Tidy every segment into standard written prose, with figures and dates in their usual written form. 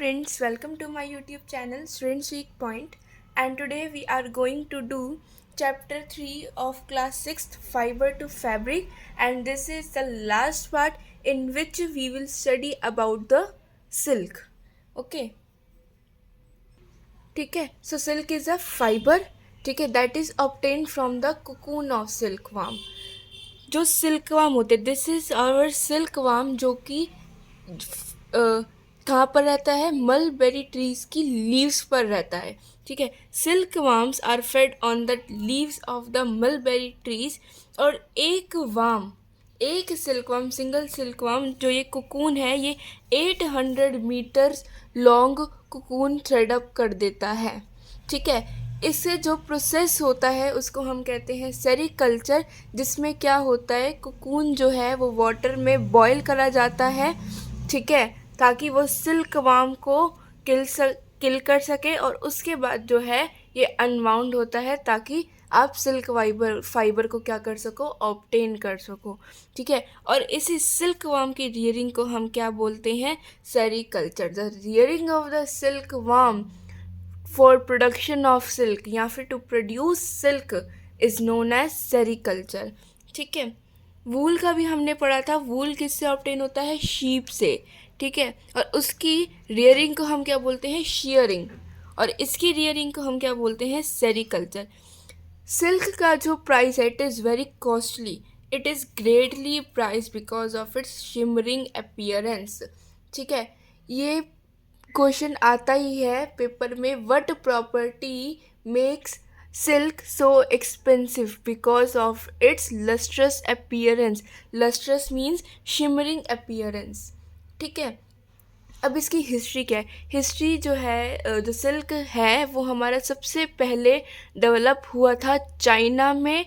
friends, welcome to my YouTube channel Students Week Point, and today we are going to do chapter 3 of class 6th Fiber to Fabric, and this is the last part in which we will study about the silk. Okay, ठीक है. So silk is a fiber, ठीक है, that is obtained from the cocoon of silkworm. जो सिल्कवाम होते हैं, this is our सिल्कवाम, जो कि कहाँ पर रहता है, मलबेरी ट्रीज की लीव्स पर रहता है. ठीक है, silk worms are fed on the leaves of the mulberry trees. और एक सिल्कवार्म, सिंगल सिल्कवार्म जो ये कुकून है, ये 800 meters long cocoon thread up कर देता है. ठीक है, इससे जो प्रोसेस होता है उसको हम कहते हैं सेरीकल्चर, जिसमें क्या होता है, कुकून जो है वो वाटर में बॉईल करा जाता है. ठीक है, ताकि वो सिल्क वार्म को किल कर सके, और उसके बाद जो है ये अनवाउंड होता है ताकि आप सिल्क फाइबर को क्या कर सको, ऑब्टेन कर सको. ठीक है, और इसी सिल्क वार्म की रियरिंग को हम क्या बोलते हैं, sericulture. The rearing of the silk worm for production of silk या फिर to produce silk is known as sericulture. ठीक है, वूल का भी हमने पढ़ा था. वूल किससे ऑब्टेन होता है, शीप से. ठीक है, और उसकी रियरिंग को हम क्या बोलते हैं, शियरिंग, और इसकी रियरिंग को हम क्या बोलते हैं, सेरीकल्चर. सिल्क का जो प्राइस है, it is very costly. It is greatly price because of its shimmering appearance. ठीक है, ये क्वेश्चन आता ही है पेपर में, what property makes silk so expensive, because of its lustrous appearance. Lustrous means shimmering appearance. ठीक है, अब इसकी हिस्ट्री क्या है. हिस्ट्री जो है, जो सिल्क है वो हमारा सबसे पहले डेवलप हुआ था चाइना में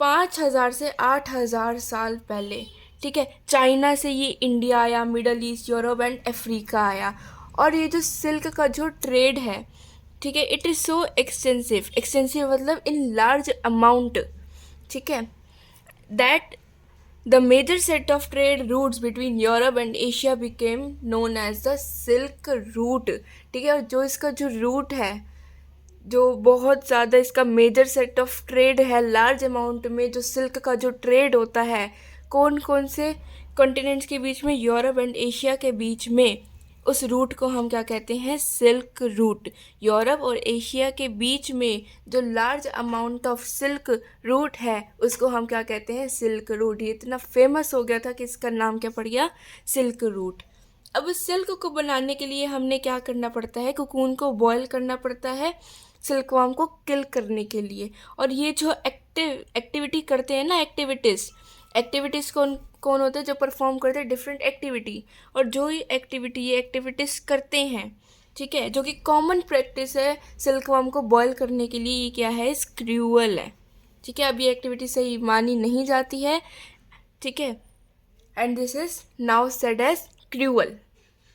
5000 से 8000 साल पहले. ठीक है, चाइना से ये इंडिया आया, middle east, Europe and Africa आया. और ये जो सिल्क का जो ट्रेड है, ठीक है, it is so extensive. Extensive मतलब इन लार्ज अमाउंट. ठीक है, that the major set of trade routes between Europe and Asia became known as the Silk Route. ठीक है, और जो इसका जो रूट है, जो बहुत ज़्यादा इसका मेजर सेट ऑफ ट्रेड है, लार्ज अमाउंट में जो सिल्क का जो ट्रेड होता है, कौन कौन से कॉन्टिनेंट्स के बीच में, यूरोप एंड एशिया के बीच में, उस रूट को हम क्या कहते हैं, सिल्क रूट. यूरोप और एशिया के बीच में जो large amount of silk route है उसको हम क्या कहते हैं, सिल्क रूट. ये इतना फेमस हो गया था कि इसका नाम क्या पड़ गया, सिल्क रूट. अब इस सिल्क को बनाने के लिए हमने क्या करना पड़ता है, कुकून को बॉयल करना पड़ता है सिल्कवार्म को किल करने के लिए. और ये जो एक्टिविटी करते हैं ना, एक्टिविटीज़ कौन कौन होते हैं, जो परफॉर्म करते हैं डिफरेंट एक्टिविटी. और जो ये एक्टिविटीज़ करते हैं, ठीक है, जो कि कॉमन प्रैक्टिस है सिल्कवार्म को बॉयल करने के लिए, ये क्या है, स्क्रूअल है. ठीक है, अब ये एक्टिविटी सही मानी नहीं जाती है. ठीक है, and this is now said as cruel.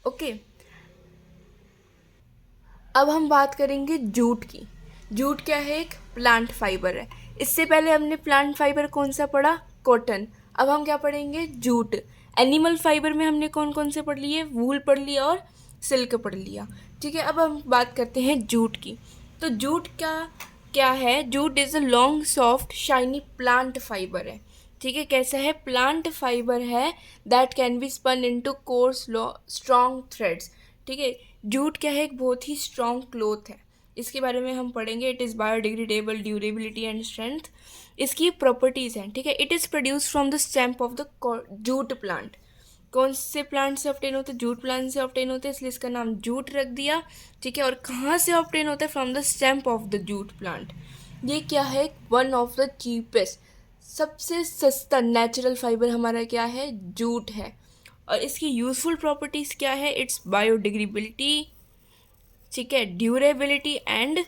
Okay, अब हम बात करेंगे जूट की. जूट क्या है, एक प्लांट फाइबर है. इससे पहले हमने प्लांट फाइबर कौन सा पढ़ा, कॉटन. अब हम क्या पढ़ेंगे, जूट. एनिमल फाइबर में हमने कौन कौन से पढ़ लिए, वूल पढ़ लिया और सिल्क पढ़ लिया. ठीक है, अब हम बात करते हैं जूट की. तो जूट का क्या है, jute is a long soft shiny plant fibre है. ठीक है, कैसा है, प्लांट फाइबर है that can be spun into coarse strong threads. ठीक है, जूट क्या है, एक बहुत ही स्ट्रॉन्ग क्लोथ है. इसके बारे में हम पढ़ेंगे. It is biodegradable, durability and strength, इसकी प्रॉपर्टीज़ हैं. ठीक है, it is produce from the stamp of the jute plant. कौन से प्लांट से ऑब्टेन होते हैं, जूट प्लांट से ऑब्टेन होते हैं, इसलिए इसका नाम जूट रख दिया. ठीक है, और कहाँ से ऑब्टेन होता है, from the stamp of the jute plant. ये क्या है, वन ऑफ द चीपेस्ट, सबसे सस्ता नेचुरल फाइबर हमारा क्या है, जूट है. और इसकी यूज़फुल प्रॉपर्टीज़ क्या है, इट्स बायोडिग्रेडेबिलिटी, ठीक है, ड्यूरेबिलिटी एंड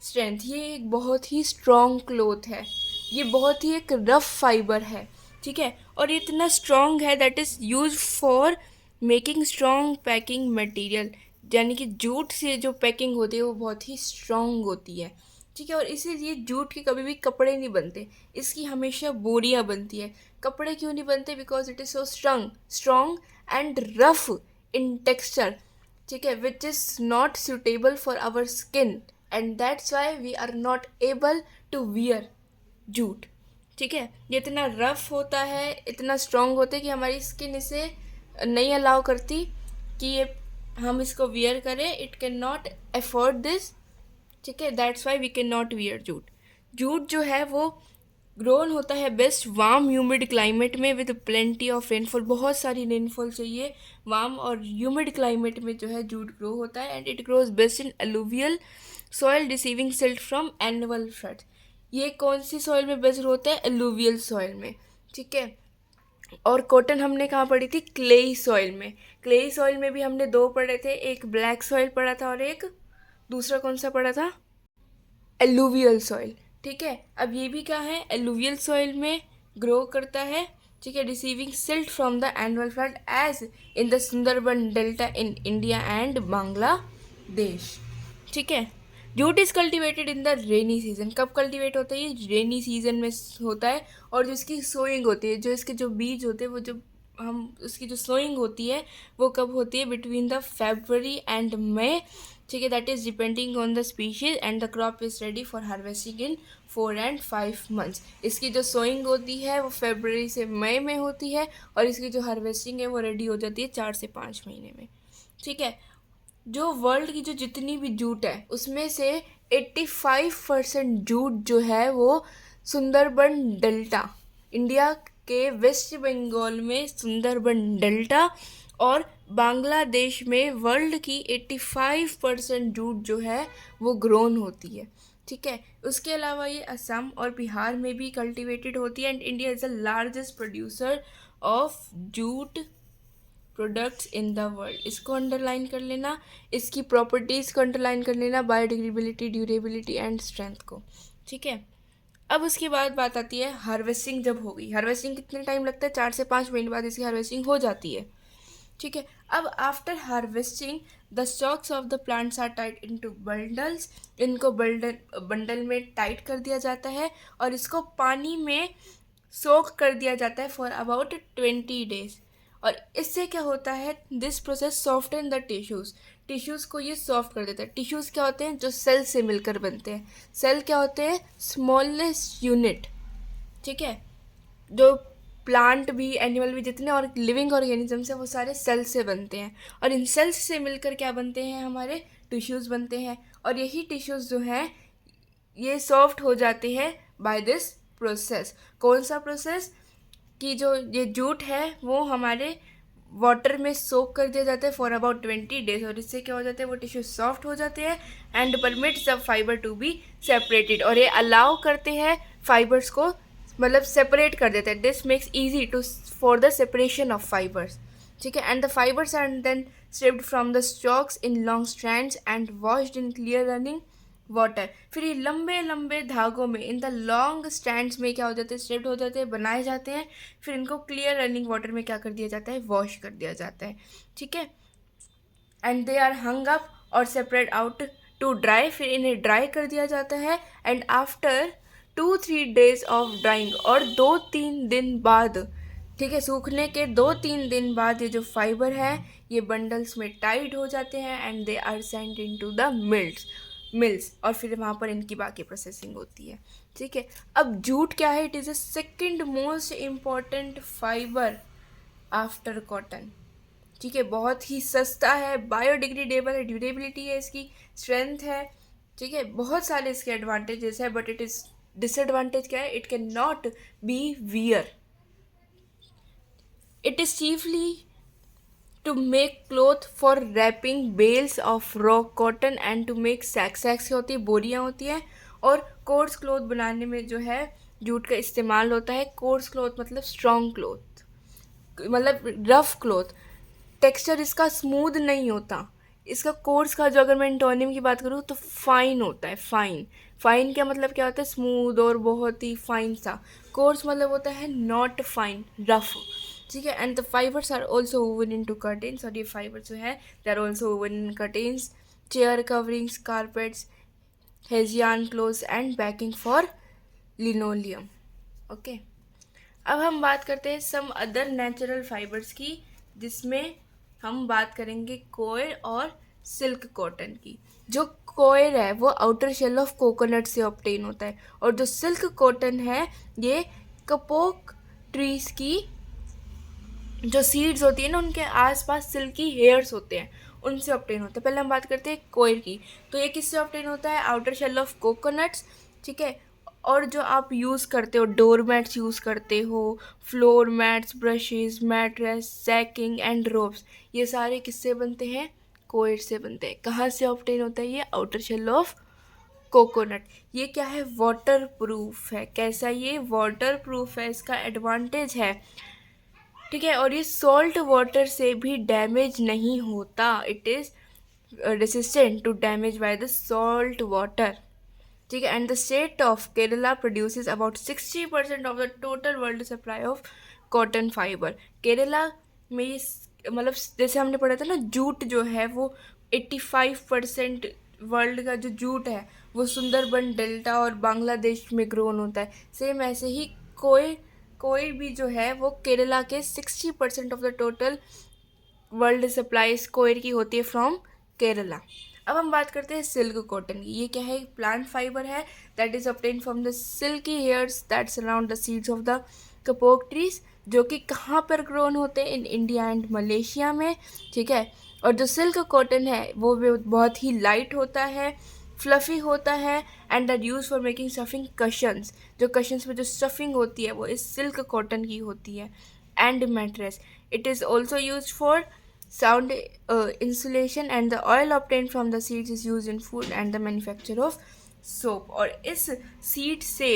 स्ट्रेंथ. ये एक बहुत ही स्ट्रॉन्ग क्लोथ है. ये बहुत ही एक रफ फाइबर है. ठीक है, और ये इतना स्ट्रॉन्ग है that is use for making strong packing material. यानी कि जूट से जो पैकिंग होती है वो बहुत ही स्ट्रॉन्ग होती है. ठीक है, और इसीलिए जूट के कभी भी कपड़े नहीं बनते, इसकी हमेशा बोरियां बनती है. कपड़े क्यों नहीं बनते, because it is so strong and rough in texture. ठीक है, which is not suitable for our skin, and that's why we are not able to wear jute. ठीक है, ये इतना रफ होता है, इतना स्ट्रांग होता है कि हमारी स्किन इसे नहीं अलाउ करती कि ये हम इसको वियर करें। It can not afford this. ठीक है, that's why we can not wear jute. Jute जो है वो ग्रोन होता है बेस्ट वार्म ह्यूमिड क्लाइमेट में विद प्लेंटी ऑफ रेनफॉल। बहुत सारी रेनफॉल चाहिए, वार्म और ह्यूमिड क्लाइमेट में जो है जूट ग्रो होता है। And it grows best in alluvial soil receiving silt from annual flood. ये कौन सी सॉइल में बेस्ट ग्रो होता है? अलूवियल सॉइल में। ठीक है, और कॉटन हमने कहाँ पढ़ी थी? क्लेई सॉइल में। क्लेई सॉइल में भी हमने दो पढ़े थे, एक ब्लैक सॉइल पढ़ा था और एक दूसरा कौन सा पढ़ा था? Alluvial soil. ठीक है, अब ये भी क्या है? एलुवियल सॉइल में ग्रो करता है। ठीक है, receiving silt from the annual flood as in the Sundarban delta in India and Bangladesh. ठीक है, jute is cultivated in the rainy season. कब कल्टिवेट होता है ये? रेनी सीजन में होता है। और जो इसकी सोइंग होती है, जो इसके जो बीज होते हैं, वो जो हम उसकी जो सोइंग होती है वो कब होती है? बिटवीन द फेब्रुअरी एंड मई। ठीक है, that is depending on the species and the crop is ready for harvesting in 4 and 5 months। इसकी जो सोइंग होती है वो फेब्रुअरी से मई में होती है और इसकी जो हार्वेस्टिंग है वो रेडी हो जाती है 4 से 5 महीने में। ठीक है, जो वर्ल्ड की जो जितनी भी जूट है उसमें से 85% जूट जो है वो सुंदरबन डेल्टा, इंडिया के वेस्ट बंगाल में सुंदरबन डेल्टा और बांग्लादेश में वर्ल्ड की 85% जूट जो है वो ग्रोन होती है। ठीक है, उसके अलावा ये असम और बिहार में भी कल्टिवेटेड होती है। And India is the largest producer of jute products in the world. इसको अंडरलाइन कर लेना, इसकी प्रॉपर्टीज़ को अंडरलाइन कर लेना, बायोडिग्रेडेबिलिटी, ड्यूरेबिलिटी एंड स्ट्रेंथ को। ठीक है, अब उसके बाद बात आती है हार्वेस्टिंग जब होगी। हार्वेस्टिंग कितने टाइम लगता है? 4 से 5 महीने बाद इसकी हार्वेस्टिंग हो जाती है। ठीक है, अब after harvesting the stalks of the plants are tied into bundles. इनको बंडल में टाइट कर दिया जाता है और इसको पानी में सोक कर दिया जाता है फॉर अबाउट 20 days। और इससे क्या होता है? This process soften the tissues. Tissues को ये सॉफ्ट कर देता है। टिश्यूज़ क्या होते हैं? जो सेल से मिलकर बनते हैं। सेल क्या होते हैं? Smallest unit. ठीक है, जो प्लांट भी, एनिमल भी, जितने और लिविंग ऑर्गेनिजम्स हैं वो सारे सेल से बनते हैं। और इन सेल्स से मिलकर क्या बनते हैं? हमारे टिश्यूज़ बनते हैं। और यही टिश्यूज़ जो हैं ये सॉफ्ट हो जाते हैं बाय दिस प्रोसेस। कौन सा प्रोसेस? कि जो ये जूट है वो हमारे वाटर में सोक कर दिया जाता है फॉर अबाउट 20 days। और इससे क्या हो जाता है? वो टिश्यू सॉफ्ट हो जाते हैं and permits the fibre to be separated. और ये अलाउ करते हैं फाइबर्स को, मतलब सेपरेट कर देते हैं। This makes easy to for the separation of fibres. ठीक है, and the fibres are then stripped from the stalks in long strands and washed in clear running water. फिर ये लंबे लंबे धागों में, इन द लॉन्ग स्टैंड्स में क्या हो जाते हैं? स्ट्रिप्ड हो जाते हैं, बनाए जाते हैं। फिर इनको क्लियर रनिंग वाटर में क्या कर दिया जाता है? वॉश कर दिया जाता है। ठीक है, and they are hung up और सेपरेट आउट टू ड्राई। फिर इन्हें ड्राई कर दिया जाता है and after 2-3 days of drying, और 2-3 दिन बाद, ठीक है, सूखने के 2-3 दिन बाद ये जो फाइबर है ये बंडल्स में टाइट हो जाते हैं and they are sent into the mills. और फिर वहाँ पर इनकी बाकी प्रोसेसिंग होती है। ठीक है, अब जूट क्या है? It is a second most important fibre after cotton. ठीक है, बहुत ही सस्ता है, बायोडिग्रेडेबल है, ड्यूरेबिलिटी है इसकी, स्ट्रेंथ है। ठीक है, बहुत सारे इसके एडवांटेजेस है, बट इट इज़ डिसएडवांटेज क्या है? It can not be wear. It is chiefly to make cloth for wrapping bales of raw cotton and to make sacks होती है, बोरियाँ होती हैं। और कोर्स क्लोथ बनाने में जो है जूट का इस्तेमाल होता है। कोर्स क्लोथ मतलब स्ट्रॉन्ग क्लोथ, मतलब रफ क्लोथ। टेक्सचर इसका स्मूथ नहीं होता। इसका कोर्स का जो, अगर मैं एंटोनिम की बात करूँ तो फाइन होता है। फाइन, फाइन क्या मतलब क्या होता है? स्मूथ और बहुत ही फाइन सा। कोर्स मतलब होता है नॉट फाइन, रफ। ठीक है, and the fibres are also woven into curtains. और ये फाइबर जो है they are also woven in curtains, chair coverings, carpets, hessian cloths and backing for linoleum. Okay, अब हम बात करते हैं सम अदर नेचुरल फाइबर्स की, जिसमें हम बात करेंगे कोयर और सिल्क कॉटन की। जो कोयर है वो आउटर शेल ऑफ कोकोनट से ऑब्टेन होता है, और जो सिल्क कॉटन है ये कपोक ट्रीज की जो सीड्स होती है ना उनके आसपास सिल्की हेयर्स होते हैं, उनसे ऑब्टेन होता है। पहले हम बात करते हैं कोयर की। तो ये किससे ऑब्टेन होता है? आउटर शेल ऑफ कोकोनट्स, ठीक है। और जो आप यूज़ करते हो, डोर मैट्स यूज़ करते हो, floor mats, brushes, mattress, sacking and ropes, ये सारे किससे बनते हैं? कोयर से बनते हैं। कहाँ से ऑब्टेन होता है ये? Outer shell of coconut. ये क्या है? वाटर प्रूफ है। कैसा? ये वाटर प्रूफ है, इसका एडवांटेज है, ठीक है। और ये सॉल्ट वाटर से भी डैमेज नहीं होता, it is resistant to damage by the salt water, ठीक है। And the state of Kerala produces about 60% of the total world supply of cotton fibre. Kerala में मतलब जैसे हमने पढ़ा था ना, जूट जो है वो 85% वर्ल्ड का जो जूट है वो सुंदरबन डेल्टा और बांग्लादेश में ग्रोन होता है। सेम ऐसे ही कोई कोई भी जो है वो केरला के 60% of the total world supplies coir की होती है फ्रॉम केरला। अब हम बात करते हैं सिल्क कॉटन की। ये क्या है? प्लांट फाइबर है that is obtain from the silky hairs that surround the seeds of the kapok trees, जो कि कहाँ पर ग्रोन होते हैं? इन इंडिया एंड मलेशिया में, ठीक है। और जो सिल्क कॉटन है वो बहुत ही लाइट होता है, फ्लफ़ी होता है, and are use for making stuffing cushions. जो कशंस में जो स्टफिंग होती है वो इस सिल्क कॉटन की होती है। And mattress, it is also use for sound insulation, and the oil obtained from the seeds is used in food and the manufacture of soap। और इस सीड से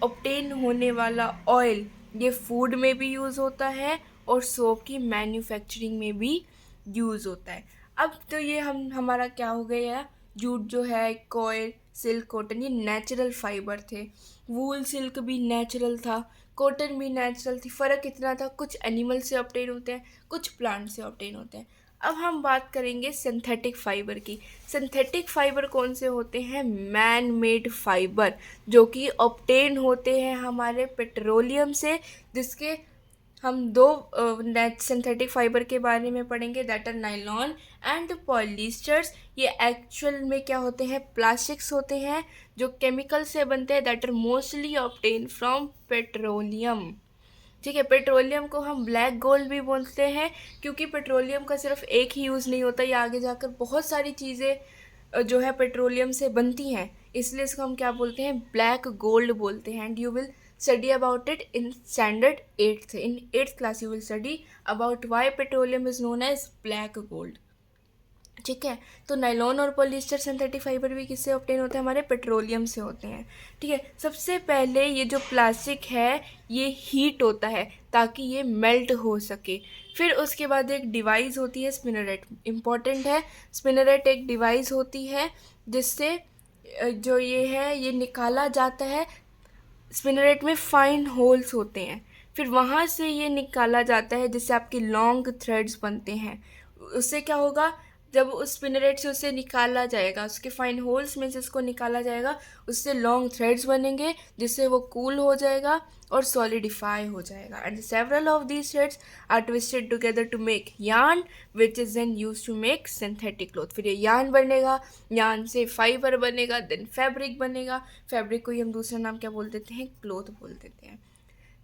obtain होने वाला ऑयल ये फूड में भी यूज़ होता है और सोप की मैन्युफैक्चरिंग में भी यूज़ होता है। अब तो ये हमारा क्या हो गया? जूट जो है, कॉयल, सिल्क, कॉटन, ये नेचुरल फाइबर थे। वूल सिल्क भी नेचुरल था, कॉटन भी नेचुरल थी। फ़र्क इतना था, कुछ एनिमल से ऑब्टेन होते हैं, कुछ प्लांट से ऑब्टेन होते हैं। अब हम बात करेंगे सिंथेटिक फाइबर की। सिंथेटिक फाइबर कौन से होते हैं? मैन मेड फाइबर, जो कि ऑब्टेन होते हैं हमारे पेट्रोलियम से, जिसके हम दो सिंथेटिक फाइबर के बारे में पढ़ेंगे, that are nylon and polyesters. ये एक्चुअल में क्या होते हैं? प्लास्टिक्स होते हैं जो केमिकल से बनते हैं, that are mostly obtain from petroleum, ठीक है। पेट्रोलियम को हम ब्लैक गोल्ड भी बोलते हैं, क्योंकि पेट्रोलियम का सिर्फ एक ही यूज़ नहीं होता, ये आगे जाकर बहुत सारी चीज़ें जो है पेट्रोलियम से बनती हैं, इसलिए इसको हम क्या बोलते हैं? ब्लैक गोल्ड बोलते हैं। And you will study about it in standard 8th, in 8th class you will study about why petroleum is known as black gold, ठीक है। तो नाइलॉन और पॉलिस्टर सिंथेटिक फाइबर भी किससे ऑब्टेन होते हैं? हमारे पेट्रोलियम से होते हैं, ठीक है। सबसे पहले ये जो प्लास्टिक है ये हीट होता है ताकि ये मेल्ट हो सके। फिर उसके बाद एक डिवाइस होती है स्पिनरेट, इम्पॉर्टेंट है। स्पिनरेट एक डिवाइस होती है जिससे जो ये है ये निकाला जाता है। स्पिनरेट में फाइन होल्स होते हैं, फिर वहाँ से ये निकाला जाता है जिससे आपके लॉन्ग थ्रेड्स बनते हैं। उससे क्या होगा? जब उस स्पिनरेट से उसे निकाला जाएगा, उसके फाइन होल्स में से उसको निकाला जाएगा, उससे लॉन्ग थ्रेड्स बनेंगे जिससे वो कूल हो जाएगा और सॉलिडिफाई हो जाएगा। And several of these threads are twisted together to make yarn which is then use to make synthetic cloth. फिर ये यार्न बनेगा, यार्न से फाइबर बनेगा, देन फैब्रिक बनेगा। फैब्रिक को ही हम दूसरा नाम क्या बोल देते हैं? क्लॉथ बोल देते हैं।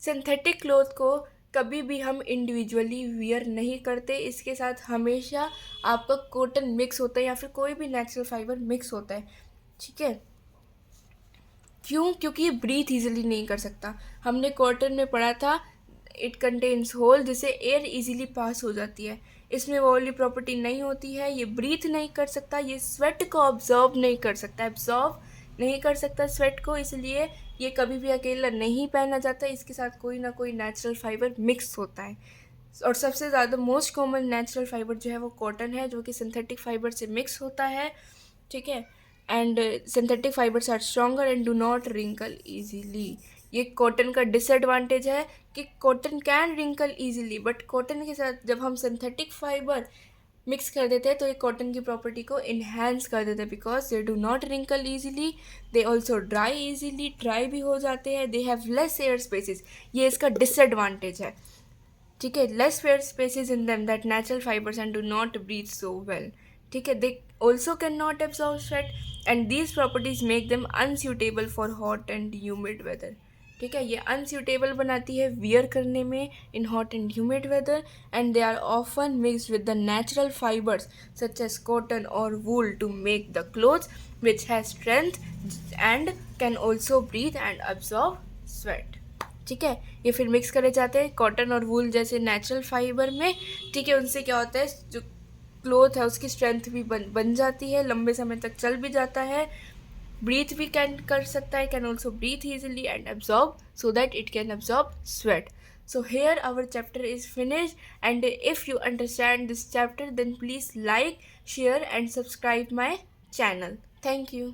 सिंथेटिक क्लॉथ को कभी भी हम इंडिविजुअली वियर नहीं करते, इसके साथ हमेशा आपका कॉटन मिक्स होता है या फिर कोई भी नेचुरल फाइबर मिक्स होता है, ठीक है। क्यों? क्योंकि ये ब्रीथ इजीली नहीं कर सकता। हमने कॉटन में पढ़ा था इट कंटेन्स होल, जिससे एयर इजीली पास हो जाती है। इसमें वो वाली प्रॉपर्टी नहीं होती है, ये ब्रीथ नहीं कर सकता, ये स्वेट को ऑब्जॉर्व नहीं कर सकता, एब्जॉर्व नहीं कर सकता स्वेट को, इसलिए ये कभी भी अकेला नहीं पहना जाता, इसके साथ कोई ना कोई नेचुरल फाइबर मिक्स होता है। और सबसे ज़्यादा मोस्ट कॉमन नेचुरल फाइबर जो है वो कॉटन है, जो कि सिंथेटिक फाइबर से मिक्स होता है, ठीक है। And synthetic fibres are stronger and do not wrinkle easily. ये कॉटन का डिसएडवांटेज है कि cotton can wrinkle easily, but cotton के साथ जब हम सिंथेटिक फाइबर मिक्स कर देते हैं तो ये कॉटन की प्रॉपर्टी को इन्हेंस कर देते हैं, because they do not wrinkle easily, they also dry easily, dry भी हो जाते हैं, they have less air spaces, ये इसका डिसएडवांटेज है। ठीक है, less fair spaces in them that natural fibres and do not breathe so well. ठीक है, they also can not absorb sweat and these properties make them unsuitable for hot and humid weather. ठीक है, ये unsuitable बनाती है wear करने में in hot and humid weather, and they are often mixed with the natural fibres such as cotton और wool to make the clothes which has strength and can also breathe and absorb sweat. ठीक है, ये फिर mix करे जाते हैं cotton और वूल जैसे नेचुरल फाइबर में। ठीक है, उनसे क्या होता है, जो क्लोथ है उसकी स्ट्रेंथ भी बन जाती है, लंबे समय तक चल भी जाता है, ब्रीथ भी कैन कर सकता है, can also breathe easily and absorb so that it can absorb sweat. So here our chapter is finished, and if you understand this chapter then please like, share and subscribe my channel. Thank you.